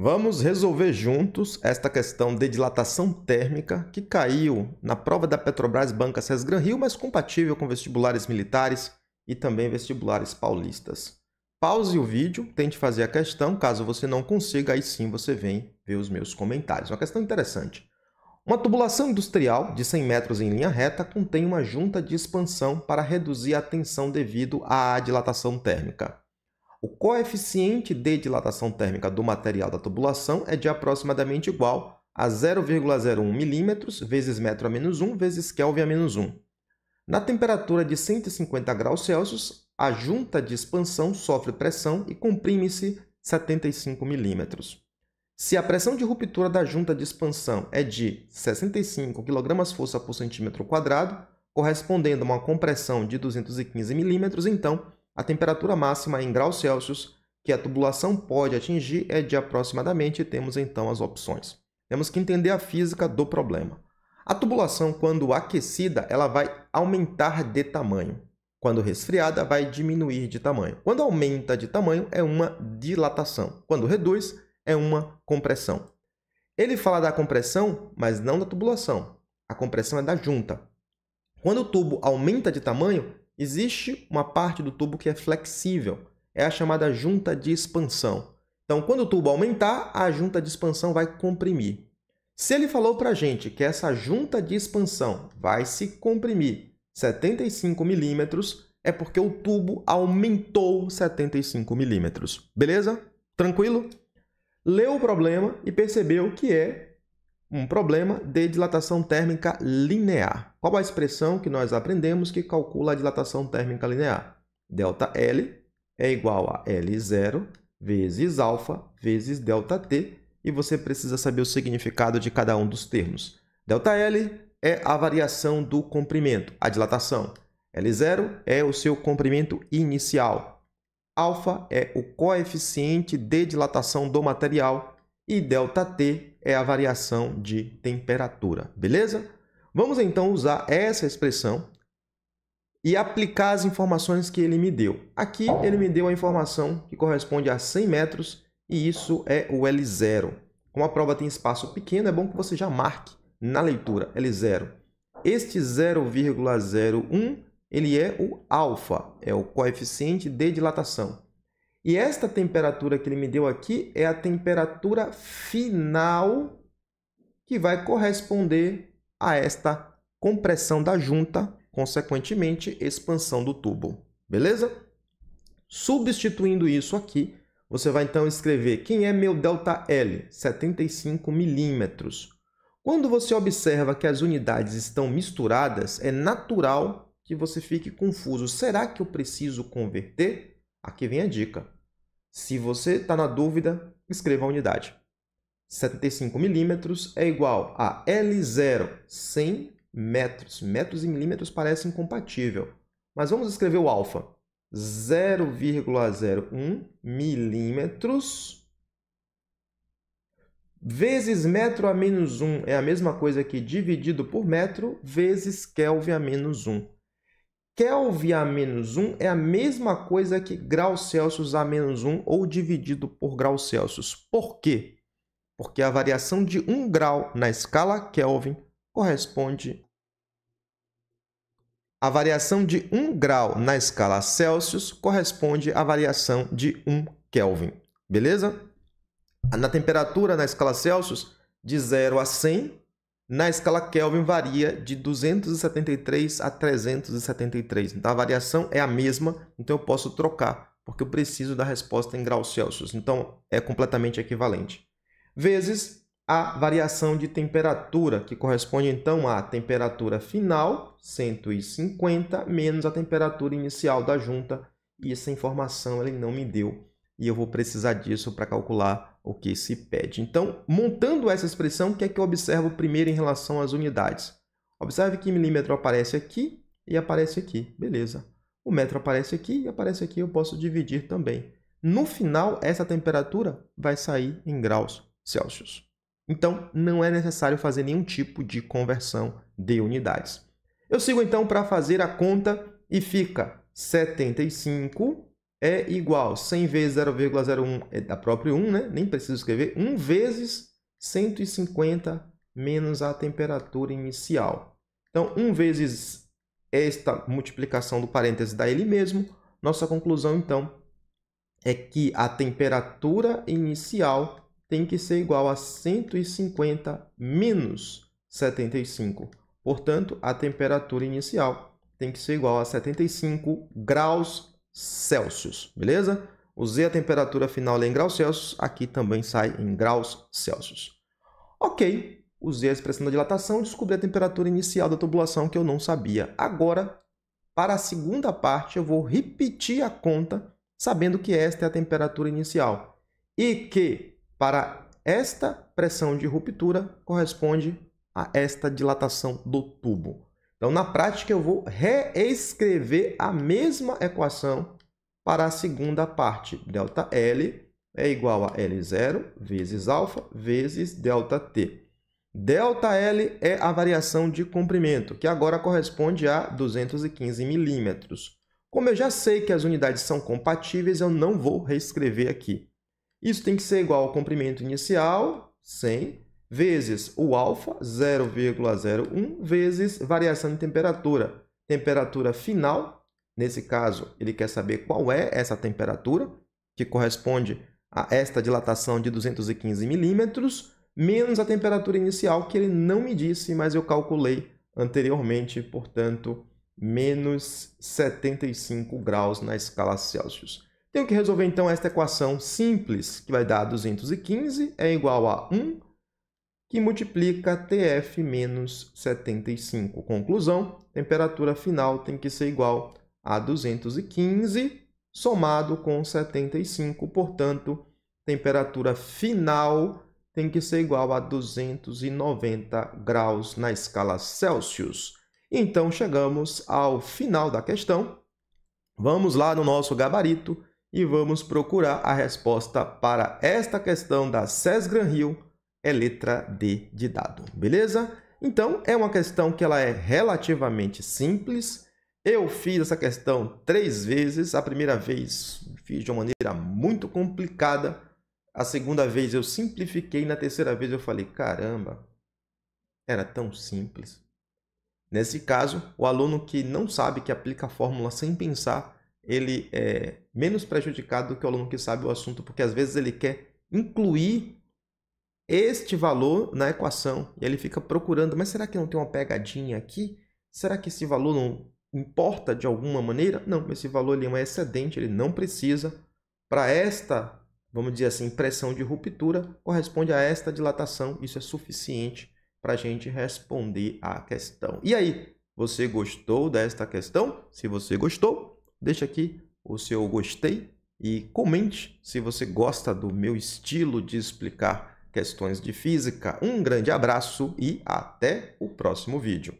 Vamos resolver juntos esta questão de dilatação térmica que caiu na prova da Petrobras Banca Sesgran Rio, mas compatível com vestibulares militares e também vestibulares paulistas. Pause o vídeo, tente fazer a questão. Caso você não consiga, aí sim você vem ver os meus comentários. Uma questão interessante. Uma tubulação industrial de 100 metros em linha reta contém uma junta de expansão para reduzir a tensão devido à dilatação térmica. O coeficiente de dilatação térmica do material da tubulação é de aproximadamente igual a 0,01 mm vezes metro a menos 1 vezes Kelvin a menos 1. Na temperatura de 150 graus Celsius, a junta de expansão sofre pressão e comprime-se 75 mm. Se a pressão de ruptura da junta de expansão é de 65 kgfm por centímetro quadrado, correspondendo a uma compressão de 215 mm, então a temperatura máxima em graus Celsius que a tubulação pode atingir é de aproximadamente, temos então as opções. Temos que entender a física do problema. A tubulação, quando aquecida, ela vai aumentar de tamanho. Quando resfriada, vai diminuir de tamanho. Quando aumenta de tamanho, é uma dilatação. Quando reduz, é uma compressão. Ele fala da compressão, mas não da tubulação. A compressão é da junta. Quando o tubo aumenta de tamanho, existe uma parte do tubo que é flexível. É a chamada junta de expansão. Então, quando o tubo aumentar, a junta de expansão vai comprimir. Se ele falou para a gente que essa junta de expansão vai se comprimir 75 mm, é porque o tubo aumentou 75 mm. Beleza? Tranquilo? Leu o problema e percebeu que é um problema de dilatação térmica linear. Qual a expressão que nós aprendemos que calcula a dilatação térmica linear? ΔL é igual a L0 vezes alfa vezes ΔT, e você precisa saber o significado de cada um dos termos. ΔL é a variação do comprimento, a dilatação. L0 é o seu comprimento inicial. Alfa é o coeficiente de dilatação do material e ΔT é a variação de temperatura, beleza? Vamos então usar essa expressão e aplicar as informações que ele me deu. Aqui ele me deu a informação que corresponde a 100 metros e isso é o L0. Como a prova tem espaço pequeno, é bom que você já marque na leitura L0. Este 0,01 ele é o alfa, é o coeficiente de dilatação. E esta temperatura que ele me deu aqui é a temperatura final que vai corresponder a esta compressão da junta, consequentemente, expansão do tubo. Beleza? Substituindo isso aqui, você vai então escrever quem é meu ΔL? 75 milímetros. Quando você observa que as unidades estão misturadas, é natural que você fique confuso. Será que eu preciso converter? Aqui vem a dica. Se você está na dúvida, escreva a unidade. 75 milímetros é igual a L0, 100 metros. Metros e milímetros parecem incompatíveis, mas vamos escrever o alfa. 0,01 milímetros vezes metro a menos 1 é a mesma coisa que dividido por metro vezes Kelvin a menos 1. Kelvin a menos 1 é a mesma coisa que graus Celsius a menos 1 ou dividido por graus Celsius. Por quê? Porque a variação de 1 grau na escala Kelvin corresponde à variação de 1 grau na escala Celsius corresponde à variação de 1 Kelvin. Beleza? Na temperatura na escala Celsius, de 0 a 100, na escala Kelvin varia de 273 a 373. Então, a variação é a mesma, então eu posso trocar, porque eu preciso da resposta em graus Celsius. Então, é completamente equivalente. Vezes a variação de temperatura, que corresponde, então, à temperatura final, 150, menos a temperatura inicial da junta. E essa informação ele não me deu. E eu vou precisar disso para calcular o que se pede. Então, montando essa expressão, o que é que eu observo primeiro em relação às unidades? Observe que milímetro aparece aqui e aparece aqui. Beleza. O metro aparece aqui e aparece aqui. Eu posso dividir também. No final, essa temperatura vai sair em graus Celsius. Então, não é necessário fazer nenhum tipo de conversão de unidades. Eu sigo, então, para fazer a conta e fica 75 é igual, 100 vezes 0,01 é da própria 1, né? Nem preciso escrever, 1 vezes 150 menos a temperatura inicial. Então, 1 vezes esta multiplicação do parêntese dá ele mesmo. Nossa conclusão, então, é que a temperatura inicial tem que ser igual a 150 menos 75. Portanto, a temperatura inicial tem que ser igual a 75 graus Celsius, beleza? Usei a temperatura final lá em graus Celsius, aqui também sai em graus Celsius. Ok, usei a expressão da dilatação, descobri a temperatura inicial da tubulação que eu não sabia. Agora, para a segunda parte, eu vou repetir a conta, sabendo que esta é a temperatura inicial e que, para esta pressão de ruptura, corresponde a esta dilatação do tubo. Então, na prática, eu vou reescrever a mesma equação para a segunda parte. ΔL é igual a L0 vezes alfa vezes ΔT. ΔL é a variação de comprimento, que agora corresponde a 215 milímetros. Como eu já sei que as unidades são compatíveis, eu não vou reescrever aqui. Isso tem que ser igual ao comprimento inicial, 100, vezes o alfa, 0,01, vezes variação de temperatura. Temperatura final, nesse caso, ele quer saber qual é essa temperatura, que corresponde a esta dilatação de 215 milímetros, menos a temperatura inicial, que ele não me disse, mas eu calculei anteriormente, portanto, menos 75 graus na escala Celsius. Tenho que resolver, então, esta equação simples, que vai dar 215 é igual a 1, que multiplica TF menos 75. Conclusão, temperatura final tem que ser igual a 215 somado com 75, portanto, temperatura final tem que ser igual a 290 graus na escala Celsius. Então, chegamos ao final da questão. Vamos lá no nosso gabarito e vamos procurar a resposta para esta questão da SES Gran-Rio, é letra D de dado, beleza? Então, é uma questão que ela é relativamente simples. Eu fiz essa questão 3 vezes. A primeira vez fiz de uma maneira muito complicada. A segunda vez eu simplifiquei. Na terceira vez eu falei, caramba, era tão simples. Nesse caso, o aluno que não sabe, que aplica a fórmula sem pensar, ele é menos prejudicado do que o aluno que sabe o assunto, porque às vezes ele quer incluir este valor na equação e ele fica procurando, mas será que não tem uma pegadinha aqui? Será que esse valor não importa de alguma maneira? Não, esse valor ali é um excedente, ele não precisa. Para esta, vamos dizer assim, pressão de ruptura, corresponde a esta dilatação, isso é suficiente para a gente responder a questão. E aí, você gostou desta questão? Se você gostou, deixa aqui o seu gostei e comente se você gosta do meu estilo de explicar questões de física. Um grande abraço e até o próximo vídeo.